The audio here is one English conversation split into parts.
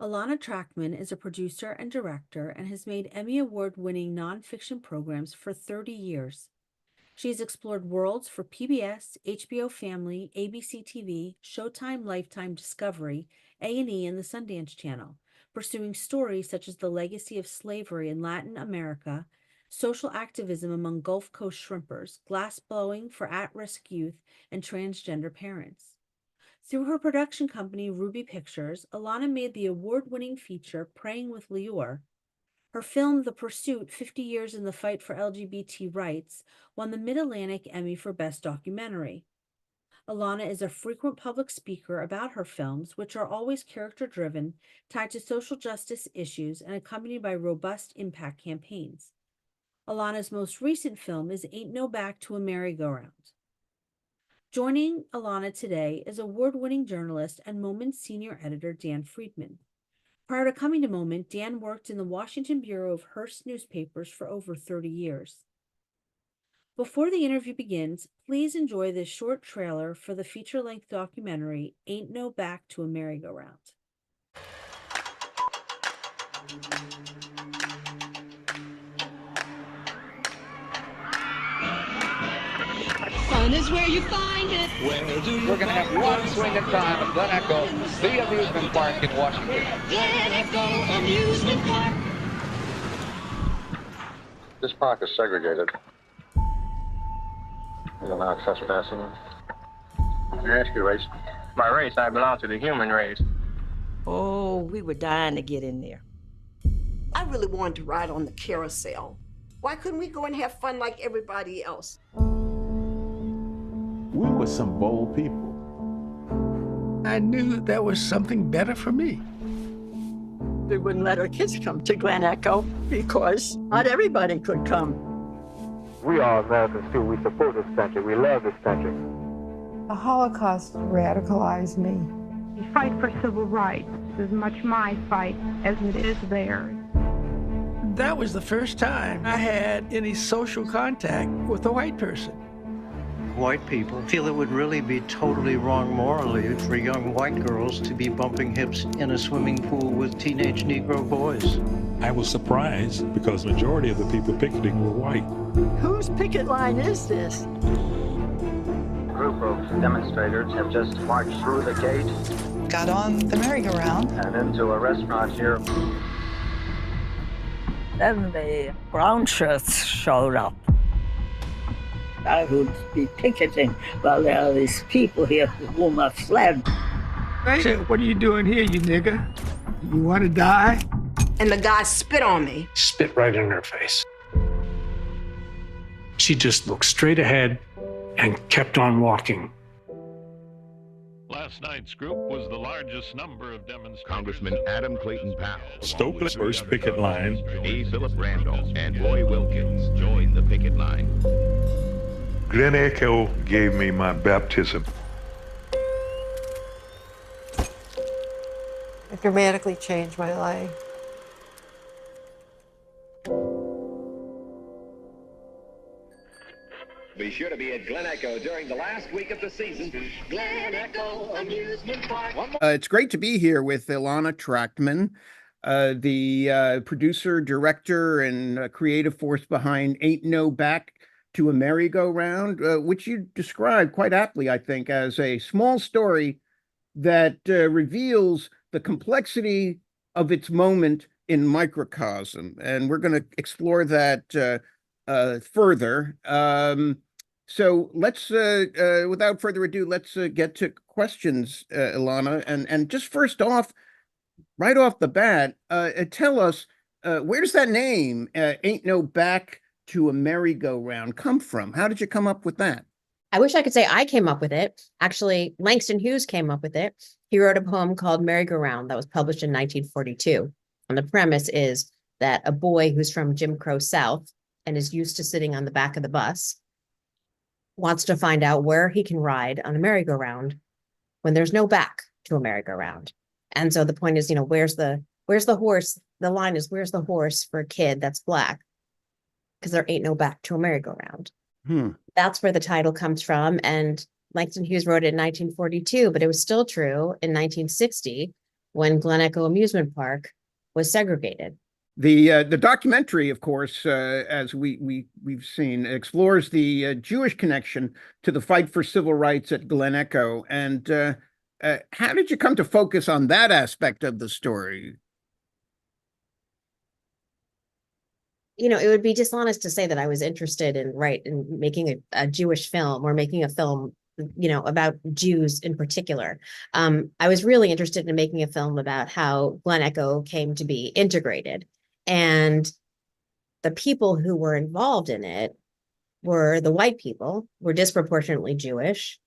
Ilana Trachtman is a producer and director and has made Emmy Award-winning nonfiction programs for 30 years. She has explored worlds for PBS, HBO Family, ABC TV, Showtime, Lifetime, Discovery, A&E, and the Sundance Channel, pursuing stories such as the legacy of slavery in Latin America, social activism among Gulf Coast shrimpers, glass blowing for at-risk youth, and transgender parents. Through her production company, Ruby Pictures, Ilana made the award-winning feature Praying with Lior. Her film, The Pursuit, 50 Years in the Fight for LGBT Rights, won the Mid-Atlantic Emmy for Best Documentary. Ilana is a frequent public speaker about her films, which are always character-driven, tied to social justice issues, and accompanied by robust impact campaigns. Ilana's most recent film is Ain't No Back to a Merry-Go-Round. Joining Ilana today is award-winning journalist and Moment senior editor Dan Freedman. Prior to coming to Moment, Dan worked in the Washington Bureau of Hearst newspapers for over 30 years. Before the interview begins, please enjoy this short trailer for the feature-length documentary, Ain't No Back to a Merry-Go-Round. Fun is where you find it. We're going to have one swing at time at Glen Echo, the amusement park in Washington. Glen Echo Amusement Park. This park is segregated. You're not trespassing. May I ask your race? My race, I belong to the human race. Oh, we were dying to get in there. I really wanted to ride on the carousel. Why couldn't we go and have fun like everybody else? We were some bold people. I knew there was something better for me. We wouldn't let our kids come to Glen Echo because not everybody could come. We are Americans too. We support this country. We love this country. The Holocaust radicalized me. The fight for civil rights is much my fight as it is theirs. That was the first time I had any social contact with a white person. White people feel it would really be totally wrong morally for young white girls to be bumping hips in a swimming pool with teenage Negro boys. I was surprised because the majority of the people picketing were white. Whose picket line is this? A group of demonstrators have just marched through the gate. Got on the merry-go-round. And into a restaurant here. Then the brown shirts showed up. I would be picketing while there are these people here whom I fled. I said, "What are you doing here, you nigger? You want to die?" And the guy spit on me. Spit right in her face. She just looked straight ahead and kept on walking. Last night's group was the largest number of demonstrators. Congressman Adam Clayton Powell, Stokely first picket line. A. Philip Randolph, and Roy Wilkins joined the picket line. Glen Echo gave me my baptism. It dramatically changed my life. Be sure to be at Glen Echo during the last week of the season. Glen Echo Amusement Park. It's great to be here with Ilana Trachtman, the producer, director, and creative force behind Ain't No Back to a Merry-Go-Round, which you describe quite aptly, I think, as a small story that reveals the complexity of its moment in microcosm. And we're going to explore that further. So let's, without further ado, let's get to questions, Ilana. And just first off, right off the bat, tell us, where does that name, Ain't No Back to a Merry-Go-Round, come from? How did you come up with that? I wish I could say I came up with it. Actually, Langston Hughes came up with it. He wrote a poem called Merry-Go-Round that was published in 1942. And the premise is that a boy who's from Jim Crow South and is used to sitting on the back of the bus wants to find out where he can ride on a merry-go-round when there's no back to a merry-go-round. And so the point is, where's the horse? The line is, where's the horse for a kid that's black? Because there ain't no back to a merry-go-round. That's where the title comes from. And Langston Hughes wrote it in 1942, but it was still true in 1960 when Glen Echo Amusement Park was segregated. The documentary, of course, as we've seen, explores the Jewish connection to the fight for civil rights at Glen Echo. And how did you come to focus on that aspect of the story? You know, it would be dishonest to say that I was interested in making a Jewish film or making a film, you know, about Jews in particular. I was really interested in making a film about how Glen Echo came to be integrated. And the people who were involved in it were the white people, were disproportionately Jewish.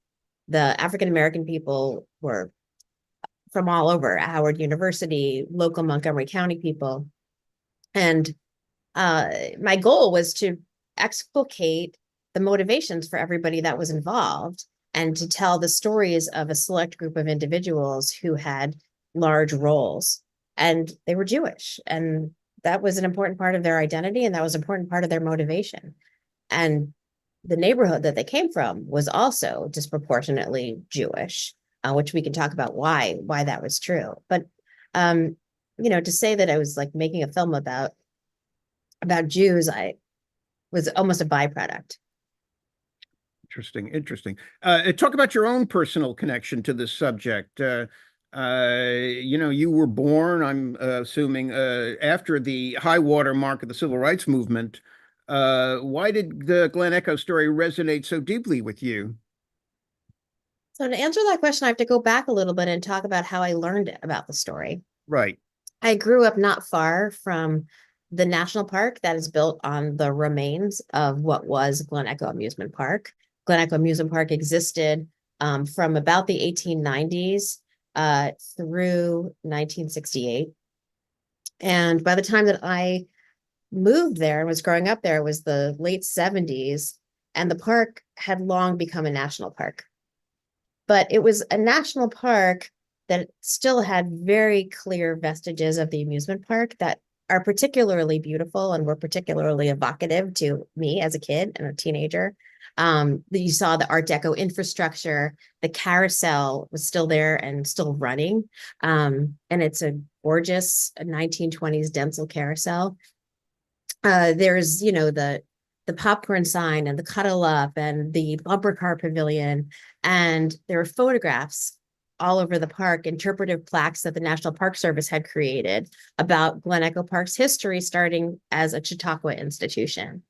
The African-American people were from all over, Howard University, local Montgomery County people. And my goal was to explicate the motivations for everybody that was involved and to tell the stories of a select group of individuals who had large roles, and they were Jewish. And that was an important part of their identity, and that was an important part of their motivation. And the neighborhood that they came from was also disproportionately Jewish, which we can talk about why that was true. But you know, to say that I was like making a film about Jews, I was almost a byproduct. Interesting. Talk about your own personal connection to this subject. You know, you were born, I'm assuming, after the high water mark of the civil rights movement. Why did the Glen Echo story resonate so deeply with you? So to answer that question, I have to go back a little bit and talk about how I learned about the story. Right. I grew up not far from the national park that is built on the remains of what was Glen Echo Amusement Park. Glen Echo Amusement Park existed from about the 1890s through 1968. And by the time that I moved there and was growing up there, it was the late 70s, and the park had long become a national park. But it was a national park that still had very clear vestiges of the amusement park that are particularly beautiful and were particularly evocative to me as a kid and a teenager. You saw the Art Deco infrastructure, the carousel was still there and still running. And it's a gorgeous 1920s Denzel carousel. There's, you know, the popcorn sign and the cuddle up and the bumper car pavilion. And there were photographs all over the park, interpretive plaques that the National Park Service had created about Glen Echo Park's history, starting as a Chautauqua institution.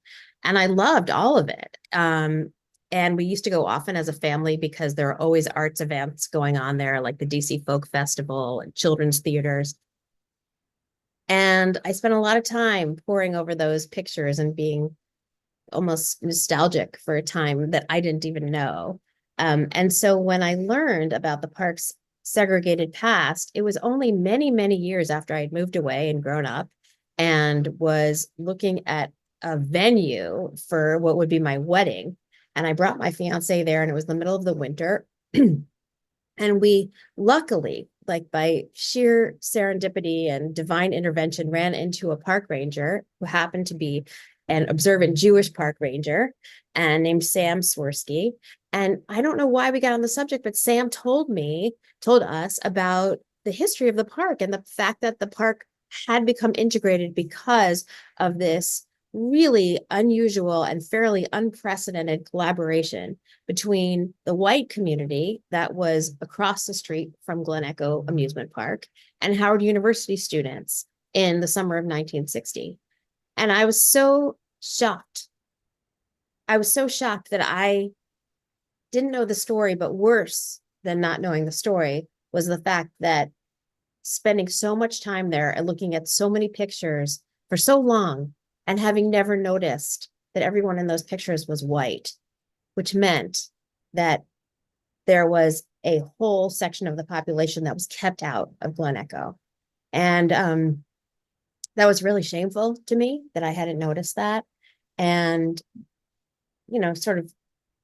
And I loved all of it. And we used to go often as a family because there are always arts events going on there, like the DC Folk Festival and children's theaters. And I spent a lot of time poring over those pictures and being almost nostalgic for a time that I didn't even know. And so when I learned about the park's segregated past, it was only many, many years after I had moved away and grown up and was looking at a venue for what would be my wedding. And I brought my fiance there, and it was the middle of the winter. And we luckily, like by sheer serendipity and divine intervention, ran into a park ranger who happened to be an observant Jewish park ranger and named Sam Swirsky. And I don't know why we got on the subject, but Sam told us about the history of the park and the fact that the park had become integrated because of this really unusual and fairly unprecedented collaboration between the white community that was across the street from Glen Echo Amusement Park and Howard University students in the summer of 1960. And I was so shocked. I was so shocked that I didn't know the story, but worse than not knowing the story was the fact that spending so much time there and looking at so many pictures for so long and having never noticed that everyone in those pictures was white, which meant that there was a whole section of the population that was kept out of Glen Echo. And that was really shameful to me that I hadn't noticed that. And, you know, sort of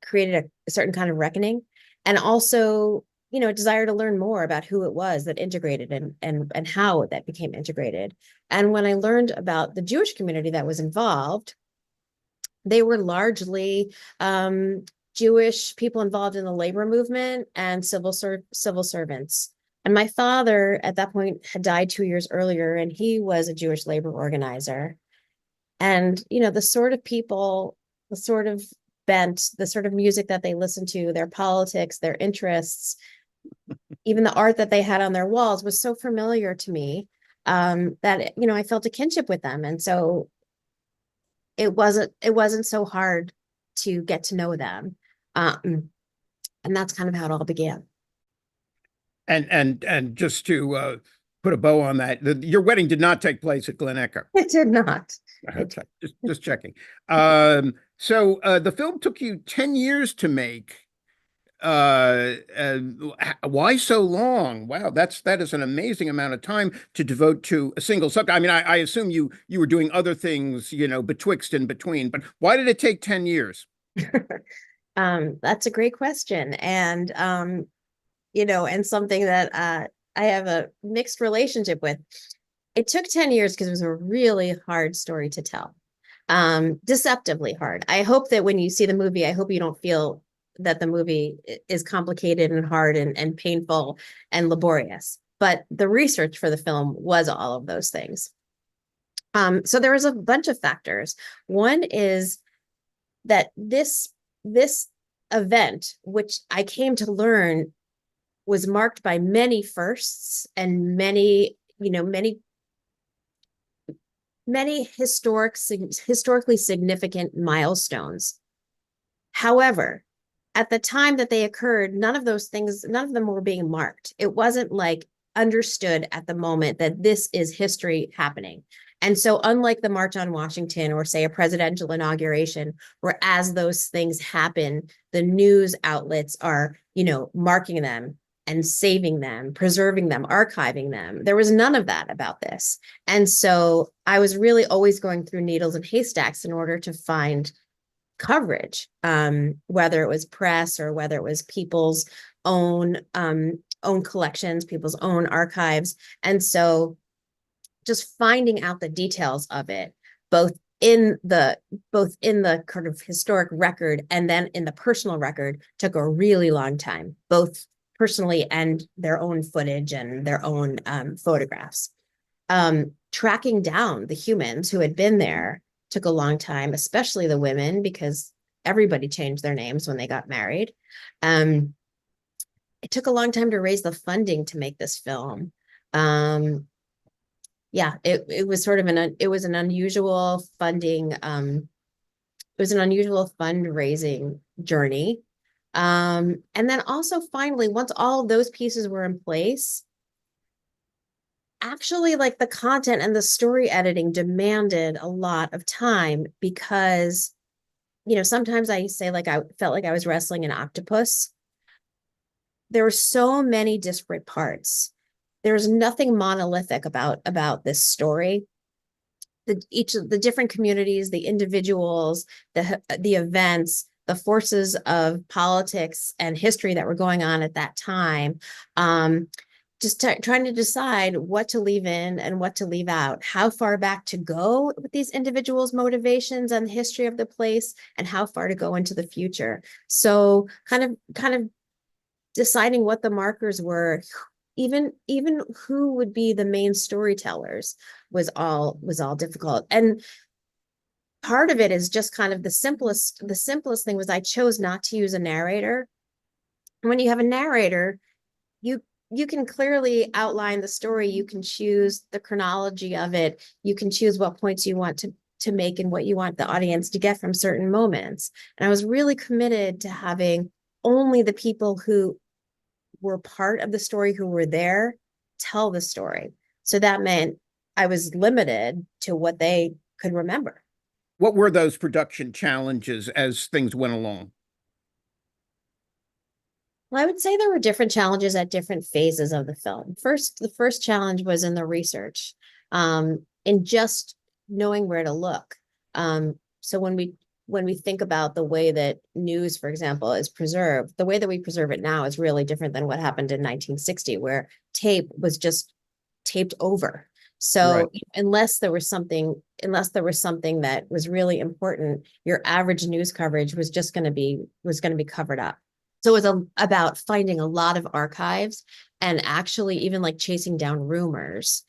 created a certain kind of reckoning, and also, you know, a desire to learn more about who it was that integrated and how that became integrated. And when I learned about the Jewish community that was involved, they were largely Jewish people involved in the labor movement and civil servants And my father at that point had died 2 years earlier, and he was a Jewish labor organizer. And, the sort of people, the sort of bent, the sort of music that they listened to, their politics, their interests, even the art that they had on their walls was so familiar to me, that, I felt a kinship with them. And so it wasn't so hard to get to know them. And that's kind of how it all began. And just to put a bow on that, your wedding did not take place at Glen Echo. It did not. Okay, just checking. So the film took you 10 years to make. Why so long? Wow, that is an amazing amount of time to devote to a single subject. I mean, I assume you were doing other things, betwixt and between, but why did it take 10 years? That's a great question. And and something that I have a mixed relationship with. It took 10 years because it was a really hard story to tell. Deceptively hard. I hope that when you see the movie, I hope you don't feel that the movie is complicated and hard and painful and laborious. But the research for the film was all of those things. So there was a bunch of factors. One is that this event, which I came to learn was marked by many firsts and many historically significant milestones. However, at the time that they occurred, none of them were being marked. It wasn't like understood at the moment that this is history happening. And so unlike the March on Washington or say a presidential inauguration, where as those things happen, the news outlets are, marking them and saving them, preserving them, archiving them. There was none of that about this. And so I was really always going through needles and haystacks in order to find coverage, whether it was press or whether it was people's own collections, people's own archives. And so just finding out the details of it, both in the kind of historic record and then in the personal record, took a really long time, both personally and their own footage and their own photographs. Tracking down the humans who had been there took a long time, especially the women, because everybody changed their names when they got married. It took a long time to raise the funding to make this film. It was sort of an unusual funding. It was an unusual fundraising journey. And then also finally, once all of those pieces were in place, actually like the content and the story editing demanded a lot of time because, sometimes I say like I felt like I was wrestling an octopus. There were so many disparate parts. There's nothing monolithic about this story. Each of the different communities, the individuals, the events, the forces of politics and history that were going on at that time, just trying to decide what to leave in and what to leave out, how far back to go with these individuals' motivations and the history of the place, and how far to go into the future. So kind of deciding what the markers were, even who would be the main storytellers was all difficult. And part of it is just kind of the simplest thing was I chose not to use a narrator. When you have a narrator, you can clearly outline the story. You can choose the chronology of it. You can choose what points you want to make and what you want the audience to get from certain moments. And I was really committed to having only the people who were part of the story, who were there, tell the story. So that meant I was limited to what they could remember. What were those production challenges as things went along? Well, I would say there were different challenges at different phases of the film. The first challenge was in the research, in just knowing where to look. So when we think about the way that news, for example, is preserved, the way that we preserve it now is really different than what happened in 1960, where tape was just taped over. So right. unless there was something that was really important, your average news coverage was going to be covered up. So it's about finding a lot of archives and actually even like chasing down rumors,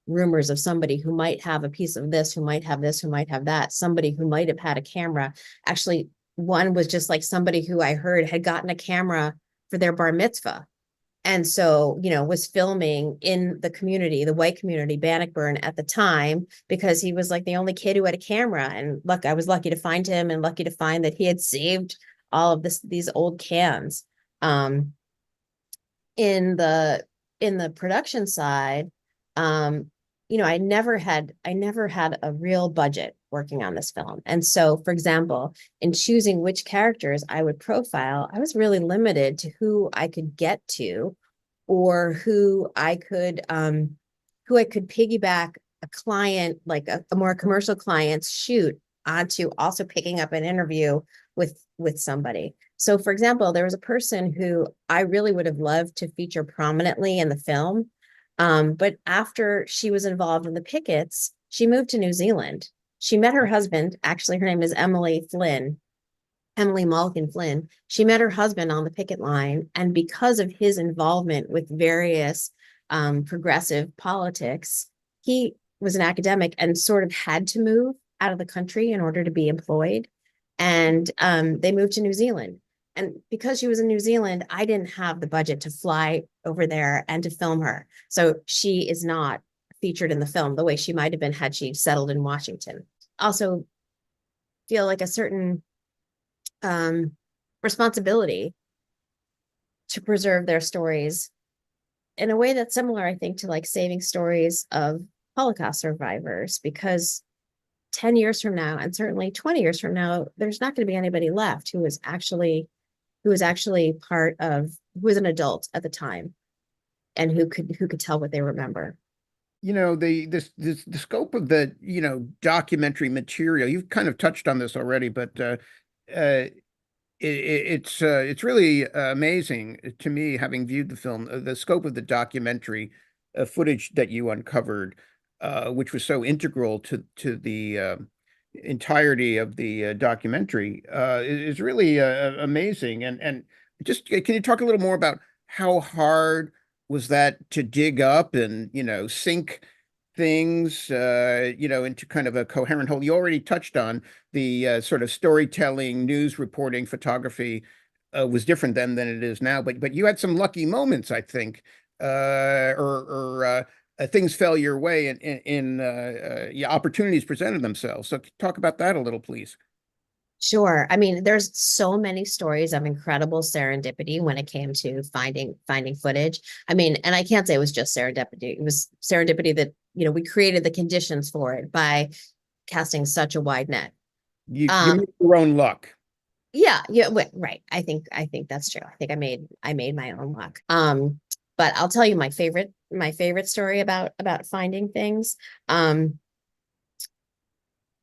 rumors of somebody who might have a piece of this, who might have this, who might have that, somebody who might have had a camera. Actually, one was just like somebody who I heard had gotten a camera for their bar mitzvah. And so, was filming in the community, the white community, Bannockburn at the time, because he was like the only kid who had a camera. And look, I was lucky to find him and lucky to find that he had saved all of these old cans. In the production side, I never had a real budget working on this film. And so, for example, in choosing which characters I would profile, I was really limited to who I could get to, or who I could piggyback a client, like a more commercial client's shoot onto, also picking up an interview with somebody. So, for example, there was a person who I really would have loved to feature prominently in the film. But after she was involved in the pickets, she moved to New Zealand. She met her husband. Actually, her name is Emily Malkin Flynn. She met her husband on the picket line. And because of his involvement with various progressive politics, he was an academic and sort of had to move out of the country in order to be employed. And they moved to New Zealand. And because she was in New Zealand, I didn't have the budget to fly over there and to film her. So she is not featured in the film the way she might have been had she settled in Washington. Also feel like a certain responsibility to preserve their stories in a way that's similar, I think, to like saving stories of Holocaust survivors, because 10 years from now, and certainly 20 years from now, there's not going to be anybody left who was actually who was an adult at the time and who could tell what they remember. The scope of the, documentary material, you've kind of touched on this already, but it's really amazing to me, having viewed the film, the scope of the documentary footage that you uncovered, which was so integral to the entirety of the documentary, is really amazing. And just can you talk a little more about how hard was that to dig up and sync things into kind of a coherent whole? You already touched on the sort of storytelling, news reporting, photography was different then than it is now, but you had some lucky moments, I think, or things fell your way in opportunities presented themselves. So talk about that a little, please. Sure. I mean, there's so many stories of incredible serendipity when it came to finding footage. I mean, and I can't say it was just serendipity. It was serendipity that, we created the conditions for it by casting such a wide net. You made your own luck. Yeah, right. I think that's true. I think I made my own luck. But I'll tell you my favorite story about finding things.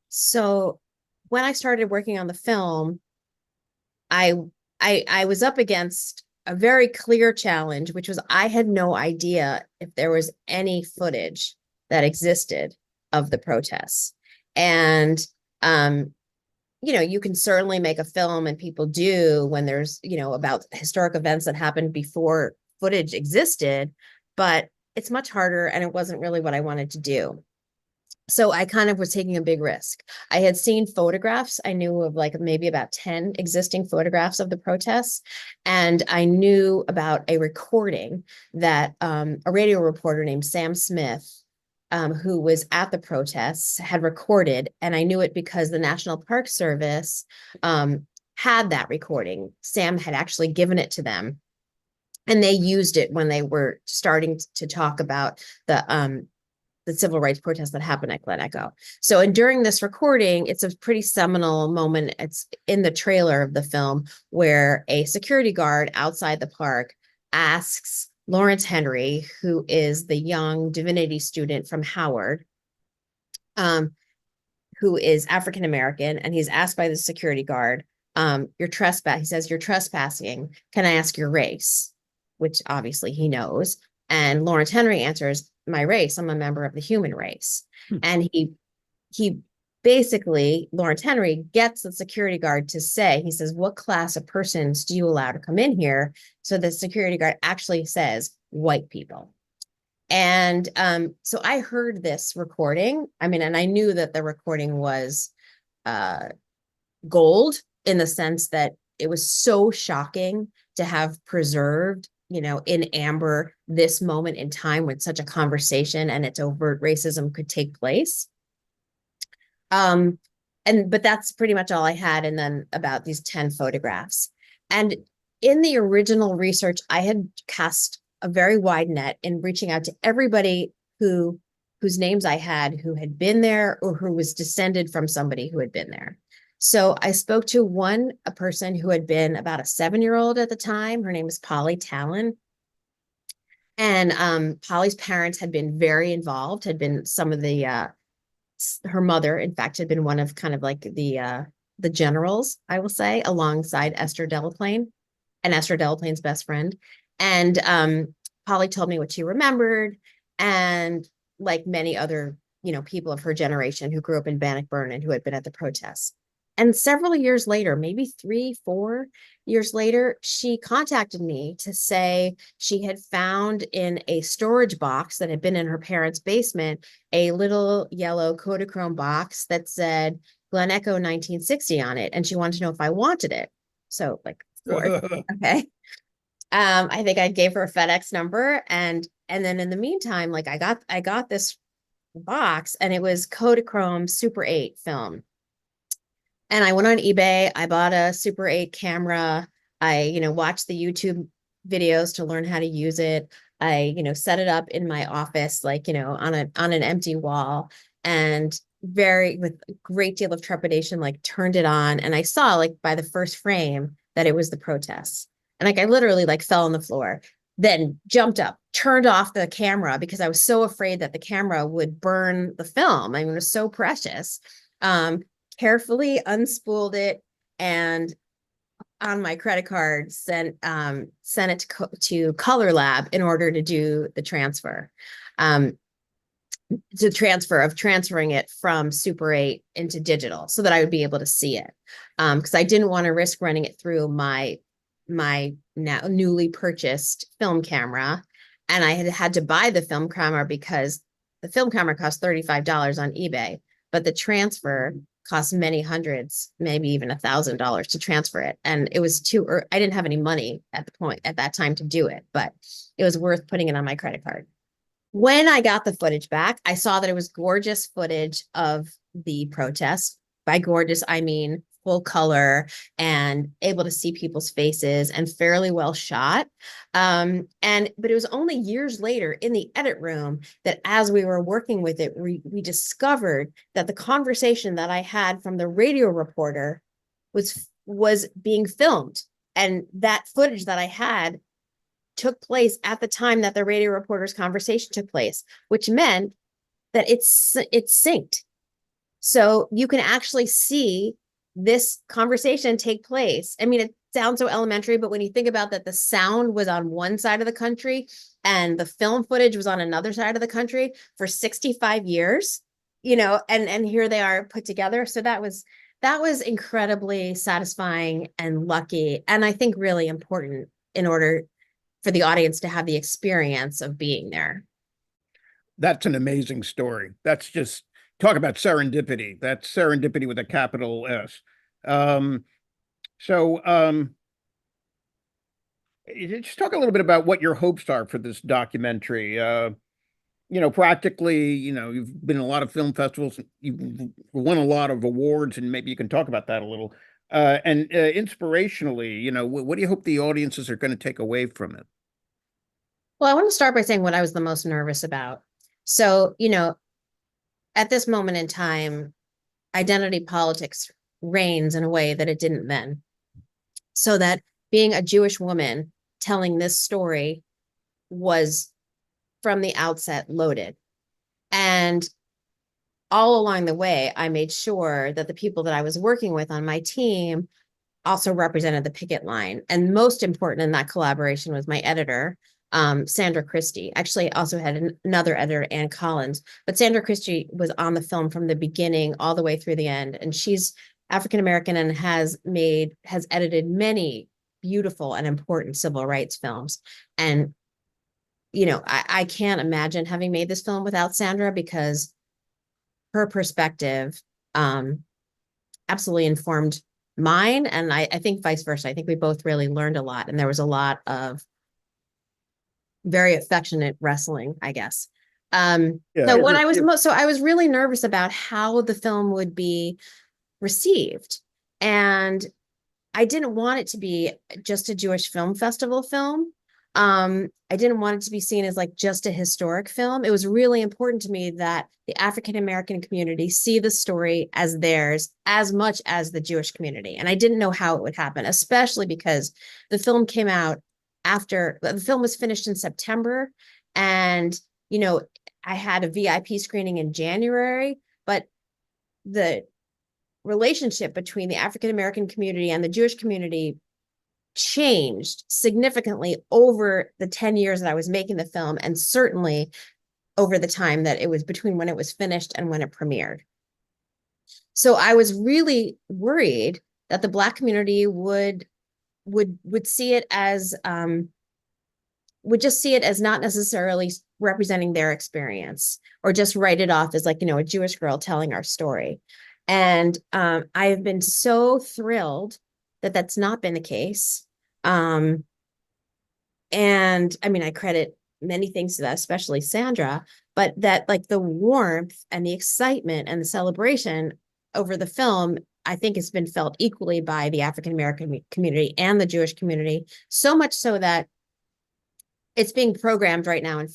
So when I started working on the film, I was up against a very clear challenge, which was I had no idea if there was any footage that existed of the protests. And you can certainly make a film, and people do when there's, about historic events that happened before footage existed, but it's much harder, and it wasn't really what I wanted to do. So I kind of was taking a big risk. I had seen photographs. I knew of like maybe about 10 existing photographs of the protests. And I knew about a recording that a radio reporter named Sam Smith, who was at the protests, had recorded. And I knew it because the National Park Service had that recording. Sam had actually given it to them. And they used it when they were starting to talk about the civil rights protests that happened at Glen Echo. So, and during this recording, it's a pretty seminal moment. It's in the trailer of the film where a security guard outside the park asks Lawrence Henry, who is the young divinity student from Howard, who is African-American, and he's asked by the security guard, he says, "You're trespassing. Can I ask your race?" Which obviously he knows. And Lawrence Henry answers, "My race, I'm a member of the human race." And he basically Lawrence Henry gets the security guard to say, he says, what class of persons do you allow to come in here? So the security guard actually says white people. And so I heard this recording. I mean, and I knew that the recording was gold in the sense that it was so shocking to have preserved, you know, in amber, this moment in time when such a conversation and its overt racism could take place. But that's pretty much all I had. And then about these 10 photographs. And in the original research, I had cast a very wide net in reaching out to everybody whose names I had, who had been there or who was descended from somebody who had been there. So I spoke to a person who had been about a 7-year-old at the time. Her name is Polly Talon. And Polly's parents had been very involved, had been some of the, her mother, in fact, had been one of kind of like the generals, I will say, alongside Esther Delaplane and Esther Delaplane's best friend. And Polly told me what she remembered. And like many other, you know, people of her generation who grew up in Bannockburn and who had been at the protests. And several years later, maybe 3, 4 years later, she contacted me to say she had found in a storage box that had been in her parents' basement, a little yellow Kodachrome box that said Glen Echo 1960 on it. And she wanted to know if I wanted it. So like, of course, okay. I think I gave her a FedEx number. And then in the meantime, like I got this box and it was Kodachrome Super 8 film. And I went on eBay, I bought a Super 8 camera. I, you know, watched the YouTube videos to learn how to use it. I, you know, set it up in my office, like, you know, on an empty wall, and with a great deal of trepidation, like turned it on. And I saw like by the first frame that it was the protests. And like, I literally like fell on the floor, then jumped up, turned off the camera because I was so afraid that the camera would burn the film. I mean, it was so precious. Carefully unspooled it, and on my credit card sent it to Color Lab in order to do the transfer. Transferring it from Super 8 into digital so that I would be able to see it. Because I didn't want to risk running it through my now newly purchased film camera. And I had to buy the film camera because the film camera cost $35 on eBay, but the transfer cost many hundreds, maybe even $1,000 to transfer it. And it was I didn't have any money at that time to do it, but it was worth putting it on my credit card. When I got the footage back, I saw that it was gorgeous footage of the protests. By gorgeous, I mean full color and able to see people's faces and fairly well shot. But it was only years later in the edit room that as we were working with it, we discovered that the conversation that I had from the radio reporter was being filmed. And that footage that I had took place at the time that the radio reporter's conversation took place, which meant that it's synced. So you can actually see this conversation take place. I mean, it sounds so elementary, but when you think about that, the sound was on one side of the country and the film footage was on another side of the country for 65 years, you know, and here they are put together. So that was incredibly satisfying and lucky. And I think really important in order for the audience to have the experience of being there. That's an amazing story. That's just, talk about serendipity. That's serendipity with a capital S. Just talk a little bit about what your hopes are for this documentary. You know, practically, you know, you've been in a lot of film festivals, you've won a lot of awards, and maybe you can talk about that a little. Inspirationally, you know, what do you hope the audiences are going to take away from it? Well, I want to start by saying what I was the most nervous about. So, you know, at this moment in time, identity politics reigns in a way that it didn't then. So that being a Jewish woman telling this story was from the outset loaded. And all along the way, I made sure that the people that I was working with on my team also represented the picket line. And most important in that collaboration was my editor, Sandra Christie. Actually, also had another editor, Ann Collins, but Sandra Christie was on the film from the beginning all the way through the end. And she's African American and has edited many beautiful and important civil rights films. And, you know, I can't imagine having made this film without Sandra, because her perspective absolutely informed mine. And I think vice versa. I think we both really learned a lot. And there was a lot of very affectionate wrestling, I guess. No, what I was so I was really nervous about how the film would be received. And I didn't want it to be just a Jewish film festival film. I didn't want it to be seen as like just a historic film. It was really important to me that the African American community see the story as theirs as much as the Jewish community. And I didn't know how it would happen, especially because the film came out after the film was finished in September. And, you know, I had a VIP screening in January, but the relationship between the African American community and the Jewish community changed significantly over the 10 years that I was making the film, and certainly over the time that it was between when it was finished and when it premiered. So I was really worried that the Black community would see it as would just see it as not necessarily representing their experience, or just write it off as like, you know, a Jewish girl telling our story. And I have been so thrilled that that's not been the case. And I mean, I credit many things to that, especially Sandra, but that like the warmth and the excitement and the celebration over the film, I think has been felt equally by the African American community and the Jewish community, so much so that it's being programmed right now in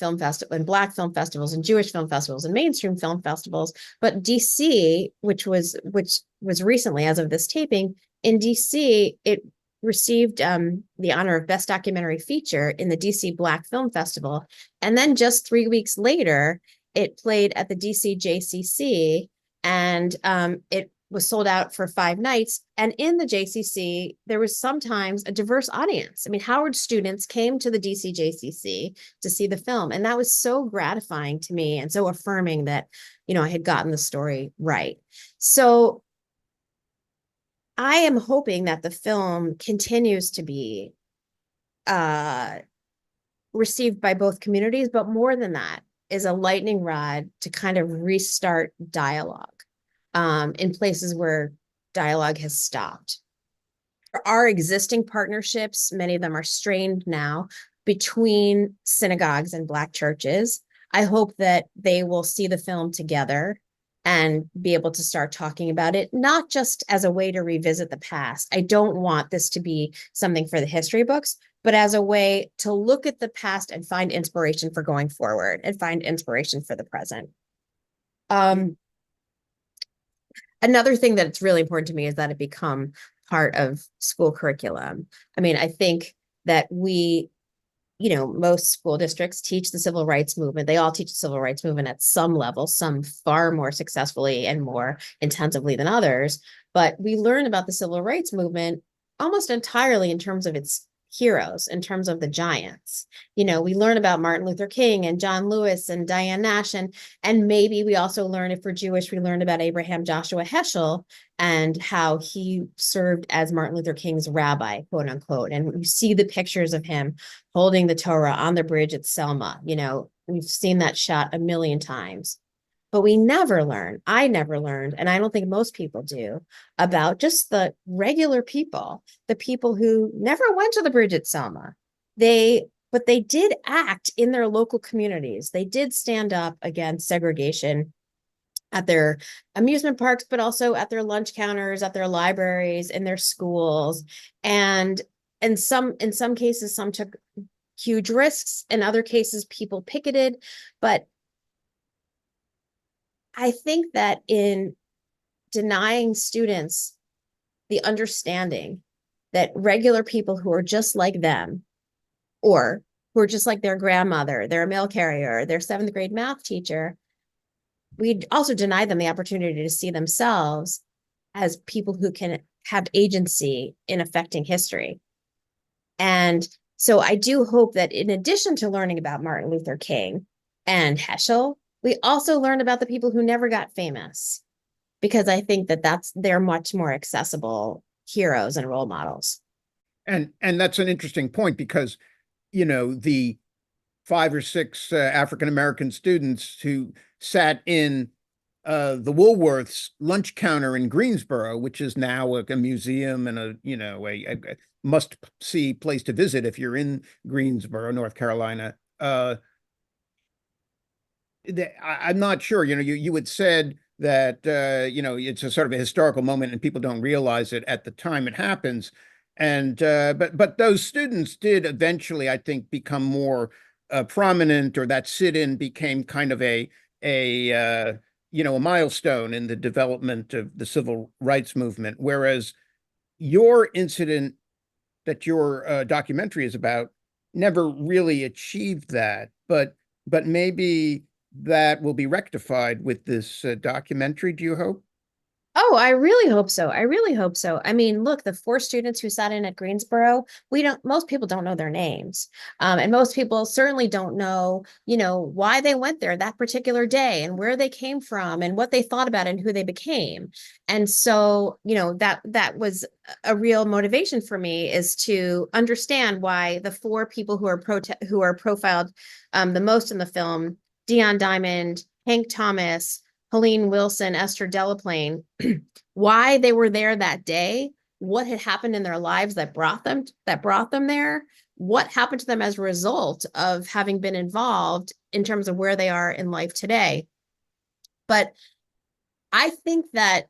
Black film festivals and Jewish film festivals and mainstream film festivals. But DC, which was recently, as of this taping, in DC, it received the honor of Best Documentary Feature in the DC Black Film Festival. And then just 3 weeks later, it played at the DC JCC, and it was sold out for 5 nights. And in the JCC, there was sometimes a diverse audience. I mean, Howard students came to the DC JCC to see the film. And that was so gratifying to me and so affirming that, you know, I had gotten the story right. So I am hoping that the film continues to be received by both communities, but more than that, is a lightning rod to kind of restart dialogue in places where dialogue has stopped. Our existing partnerships, many of them are strained now between synagogues and Black churches. I hope that they will see the film together and be able to start talking about it, not just as a way to revisit the past. I don't want this to be something for the history books, but as a way to look at the past and find inspiration for going forward and find inspiration for the present. Another thing that's really important to me is that it become part of school curriculum. I mean, I think that we, you know, most school districts teach the civil rights movement. They all teach the civil rights movement at some level, some far more successfully and more intensively than others. But we learn about the civil rights movement almost entirely in terms of its heroes, in terms of the giants. You know, we learn about Martin Luther King and John Lewis and Diane Nash, and maybe we also learn, if we're Jewish, we learned about Abraham Joshua Heschel and how he served as Martin Luther King's rabbi, quote unquote. And you see the pictures of him holding the Torah on the bridge at Selma. You know, we've seen that shot a million times. But we never learn, I never learned, and I don't think most people do, about just the regular people, the people who never went to the bridge at Selma. But they did act in their local communities. They did stand up against segregation at their amusement parks, but also at their lunch counters, at their libraries, in their schools. And in some cases, some took huge risks. In other cases, people picketed. But I think that in denying students the understanding that regular people who are just like them, or who are just like their grandmother, their mail carrier, their 7th grade math teacher, we also deny them the opportunity to see themselves as people who can have agency in affecting history. And So I do hope that in addition to learning about Martin Luther King and Heschel, we also learned about the people who never got famous, because I think that they're much more accessible heroes and role models. And that's an interesting point, because, you know, the 5 or 6 African American students who sat in the Woolworths lunch counter in Greensboro, which is now a museum and a must-see place to visit if you're in Greensboro, North Carolina. I'm not sure. You had said that it's a sort of a historical moment and people don't realize it at the time it happens. And but those students did eventually, I think, become more prominent, or that sit-in became kind of a milestone in the development of the civil rights movement. Whereas your incident that your documentary is about never really achieved that, but maybe that will be rectified with this documentary, do you hope? Oh, I really hope so. I really hope so. I mean, look, the 4 students who sat in at Greensboro, most people don't know their names. And most people certainly don't know, why they went there that particular day and where they came from and what they thought about and who they became. And so, that was a real motivation for me, is to understand why the 4 people who are profiled the most in the film, Dion Diamond, Hank Thomas, Helene Wilson, Esther Delaplane, why they were there that day, what had happened in their lives that brought them there, what happened to them as a result of having been involved in terms of where they are in life today. But I think that,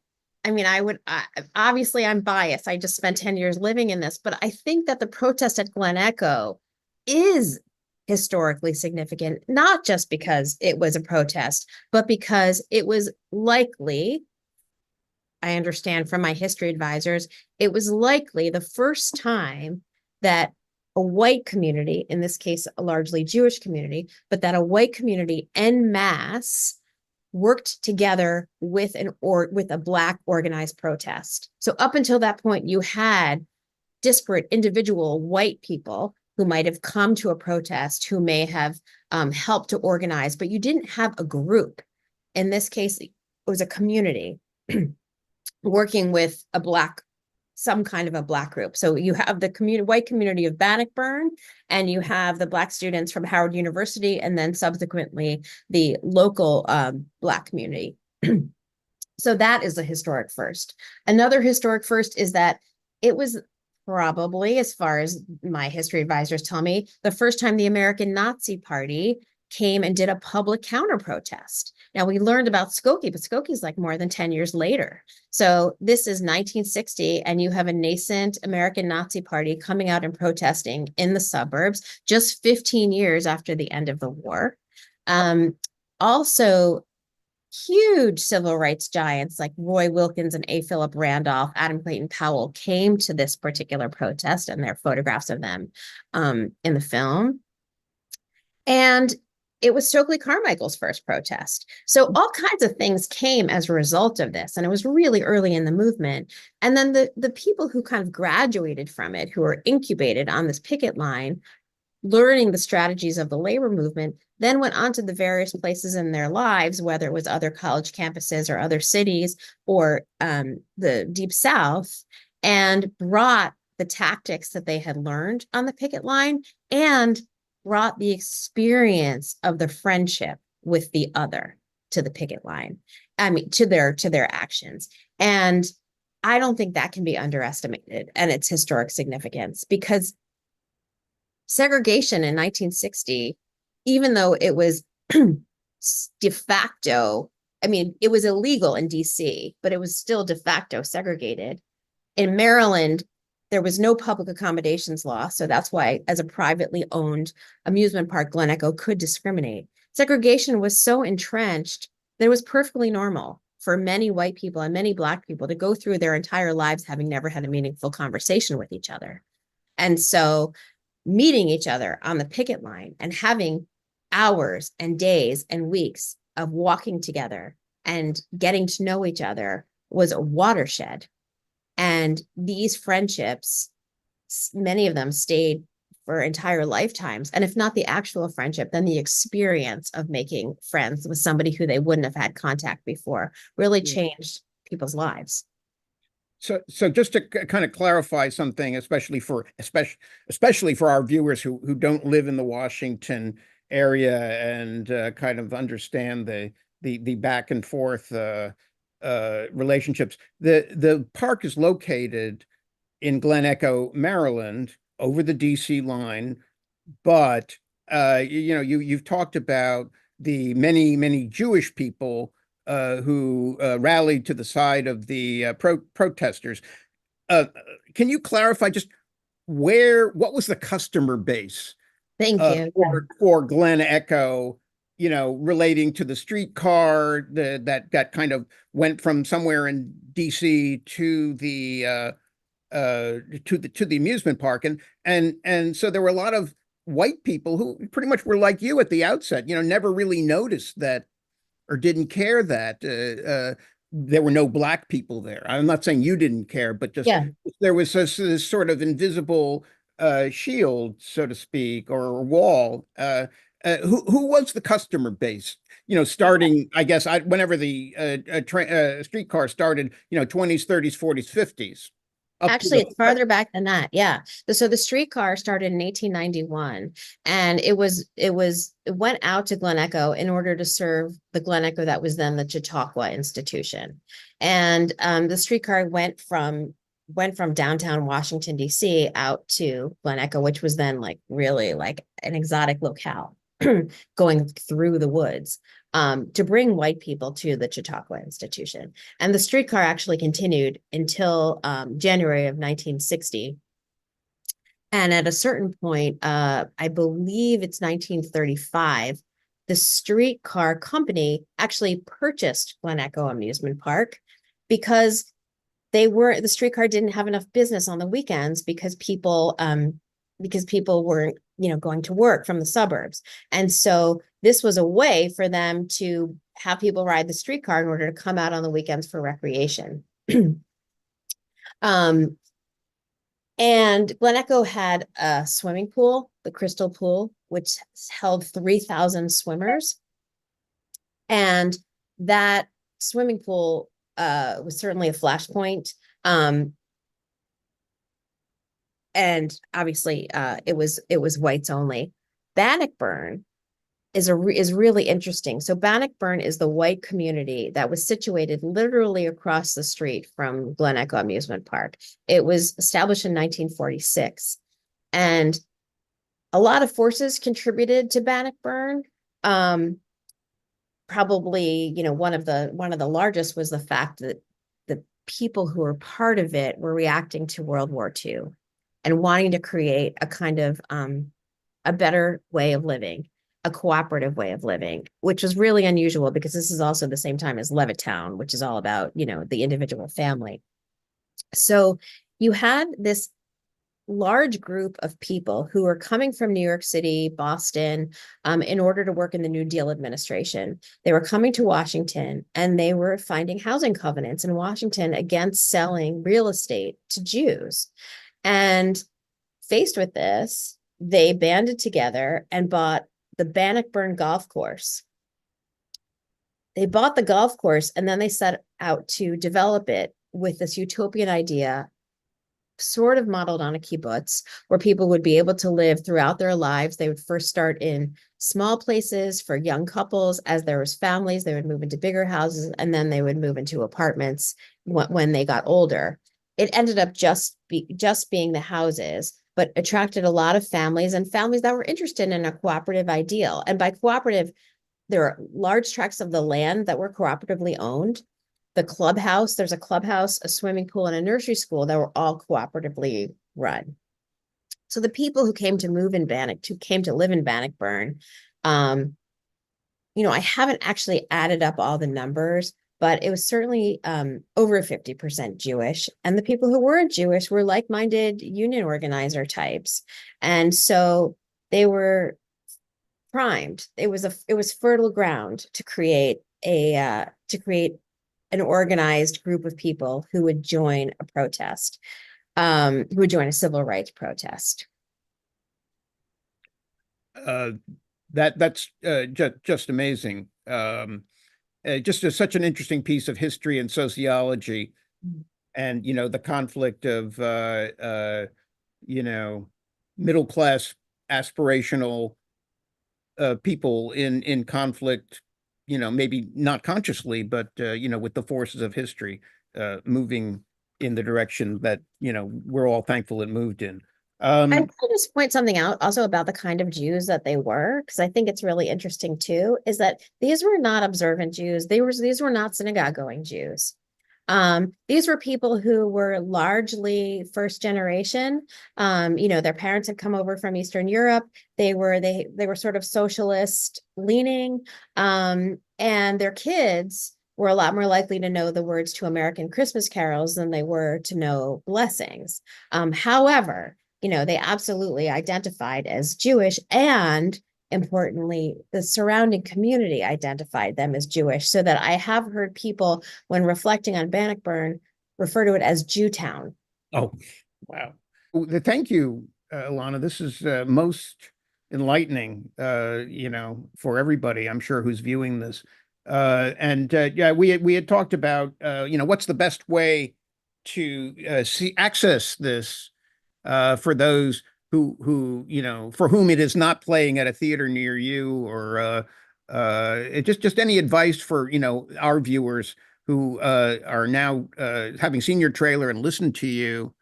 obviously I'm biased. I just spent 10 years living in this, but I think that the protest at Glen Echo is historically significant, not just because it was a protest, but because it was likely, I understand from my history advisors, it was likely the first time that a white community, in this case, a largely Jewish community, but that a white community en masse worked together with a Black organized protest. So up until that point, you had disparate individual white people who might have come to a protest, who may have helped to organize, but you didn't have a group. In this case, it was a community working with some kind of a Black group. So you have the white community of Bannockburn, and you have the Black students from Howard University, and then subsequently the local Black community. So that is a historic first. Another historic first is that it was probably, as far as my history advisors tell me, the first time the American Nazi Party came and did a public counter protest. Now, we learned about Skokie, but Skokie's like more than 10 years later. So this is 1960, and you have a nascent American Nazi Party coming out and protesting in the suburbs just 15 years after the end of the war. Also, huge civil rights giants like Roy Wilkins and A. Philip Randolph, Adam Clayton Powell came to this particular protest, and there are photographs of them in the film. And it was Stokely Carmichael's first protest. So all kinds of things came as a result of this. And it was really early in the movement. And then the people who kind of graduated from it, who were incubated on this picket line, learning the strategies of the labor movement, then went on to the various places in their lives, whether it was other college campuses or other cities or the Deep South, and brought the tactics that they had learned on the picket line and brought the experience of the friendship with the other to the picket line, to their actions. And I don't think that can be underestimated and its historic significance, because segregation in 1960, even though it was de facto, it was illegal in DC, but it was still de facto segregated. In Maryland, there was no public accommodations law. So that's why, as a privately owned amusement park, Glen Echo could discriminate. Segregation was so entrenched that it was perfectly normal for many white people and many Black people to go through their entire lives having never had a meaningful conversation with each other. And so meeting each other on the picket line and having hours and days and weeks of walking together and getting to know each other was a watershed. And these friendships, many of them stayed for entire lifetimes. And if not the actual friendship, then the experience of making friends with somebody who they wouldn't have had contact before really changed people's lives. So just to kind of clarify something, especially for our viewers who don't live in the Washington area and kind of understand the back and forth relationships. The park is located in Glen Echo, Maryland, over the DC line, but you've talked about the many Jewish people who rallied to the side of the protesters. Can you clarify just what was the customer base? Thank you. For Glen Echo, relating to the streetcar that kind of went from somewhere in DC to the amusement park, and so there were a lot of white people who pretty much were like you at the outset, never really noticed that or didn't care that there were no black people there. I'm not saying you didn't care, but just there was this sort of invisible shield, so to speak, or wall. Who was the customer base? Starting, I guess, whenever the streetcar started, 20s, 30s, 40s, 50s. Actually, it's farther back than that. Yeah. So the streetcar started in 1891, and it went out to Glen Echo in order to serve the Glen Echo that was then the Chautauqua institution. And the streetcar went from downtown Washington, D.C. out to Glen Echo, which was then really like an exotic locale going through the woods to bring white people to the Chautauqua institution. And the streetcar actually continued until January of 1960. And at a certain point, I believe it's 1935, the streetcar company actually purchased Glen Echo Amusement Park because the streetcar didn't have enough business on the weekends because people weren't going to work from the suburbs. And so this was a way for them to have people ride the streetcar in order to come out on the weekends for recreation. And Glen Echo had a swimming pool, the Crystal Pool, which held 3,000 swimmers. And that swimming pool was certainly a flashpoint. And obviously it was whites only. Bannockburn is really interesting. So Bannockburn is the white community that was situated literally across the street from Glen Echo Amusement Park. It was established in 1946, and a lot of forces contributed to Bannockburn. Probably, one of the largest was the fact that the people who were part of it were reacting to World War II and wanting to create a kind of a better way of living, a cooperative way of living, which was really unusual because this is also the same time as Levittown, which is all about, the individual family. So you had this large group of people who were coming from New York City, Boston, in order to work in the New Deal administration. They were coming to Washington, and they were finding housing covenants in Washington against selling real estate to Jews. And faced with this, they banded together and bought the Bannockburn golf course. They bought the golf course, and then they set out to develop it with this utopian idea, sort of modeled on a kibbutz, where people would be able to live throughout their lives. They would first start in small places for young couples. As there was families, they would move into bigger houses, and then they would move into apartments when they got older. It ended up just being the houses, but attracted a lot of families, and families that were interested in a cooperative ideal. And by cooperative, there are large tracts of the land that were cooperatively owned. The clubhouse, there's a clubhouse, a swimming pool, and a nursery school that were all cooperatively run. So the people who came to live in Bannockburn, I haven't actually added up all the numbers, but it was certainly over 50% Jewish. And the people who weren't Jewish were like-minded union organizer types. And so they were primed. It was fertile ground to create an organized group of people who would join a protest, who would join a civil rights protest. That's just amazing. Just such an interesting piece of history and sociology, and the conflict of middle class aspirational people in conflict, maybe not consciously, but with the forces of history moving in the direction that we're all thankful it moved in. I'd just point something out also about the kind of Jews that they were, because I think it's really interesting too, is that these were not observant Jews. These were not synagogue going Jews. These were people who were largely first generation. Their parents had come over from Eastern Europe. They were sort of socialist leaning, and their kids were a lot more likely to know the words to American Christmas carols than they were to know blessings. However, they absolutely identified as Jewish, and importantly, the surrounding community identified them as Jewish, so that I have heard people, when reflecting on Bannockburn, refer to it as Jewtown. Oh, wow. Thank you, Ilana. This is most enlightening, for everybody, I'm sure, who's viewing this. Yeah, we had talked about, what's the best way to access this for those who for whom it is not playing at a theater near you, or just any advice for our viewers who are now having seen your trailer and listened to you,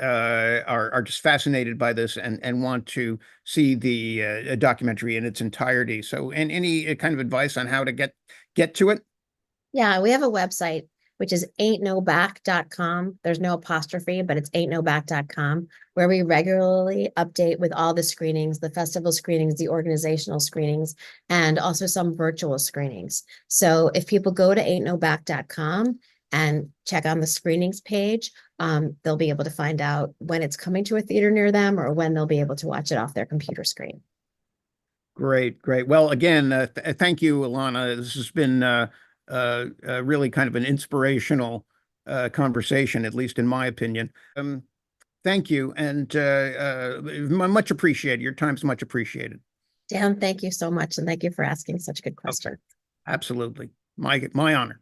are just fascinated by this and want to see the documentary in its entirety. So, and any kind of advice on how to get to it? Yeah, we have a website, which is ain'tnoback.com. There's no apostrophe, but it's ain'tnoback.com, where we regularly update with all the screenings, the festival screenings, the organizational screenings, and also some virtual screenings. So if people go to ain'tnoback.com and check on the screenings page, they'll be able to find out when it's coming to a theater near them, or when they'll be able to watch it off their computer screen. Great. Well, again, thank you, Ilana. This has been really kind of an inspirational conversation, at least in my opinion. Thank you, and much appreciated. Your time's much appreciated. Dan, thank you so much, and thank you for asking such a good question. Okay. Absolutely. My honor.